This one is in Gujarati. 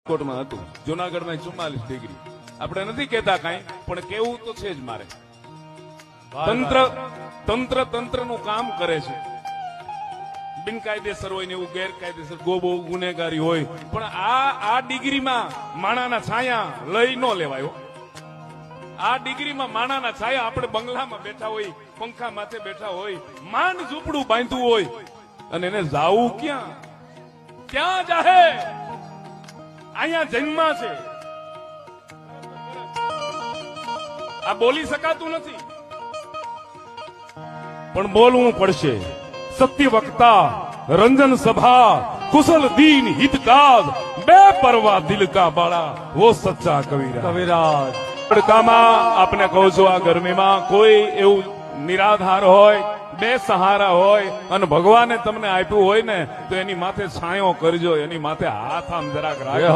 રાજકોટમાં હતું, જુનાગઢમાં 44 ડિગ્રી. આપણે નથી કહેતા કાંઈ, પણ કેવું તો છે જ મારે. તંત્રનું કામ કરે છે. બિનકાયદેસર હોય ને એવું ગેરકાયદેસર ગોબો ગુનેગારી હોય, પણ આ ડિગ્રીમાં માણાના છાયા લઈ ન લેવાયો. આ ડિગ્રીમાં માણાના છાયા આપણે બંગલામાં બેઠા હોય, પંખા માથે બેઠા હોય, માંડ ઝૂંપડું બાંધ્યું હોય, અને એને જાવું ક્યાં જાહે? અહીંયા જન્મા છે. આ બોલી શકાતું નથી, પણ બોલવું પડશે. સત્ય વક્તા, રંજન સભા, कुशल दीन हितकाज, बेपरवाह दिल का बाड़ा, वो सच्चा कविराज. તડકામાં આપને કહું છું, આ ગરમીમાં કોઈ એવું નિરાધાર હોય, બે સહારા હોય, અને ભગવાને તમને આપ્યું હોય ને, તો એની માથે છાંયો કરજો, એની માથે હાથ આમ જરાક રાખજો.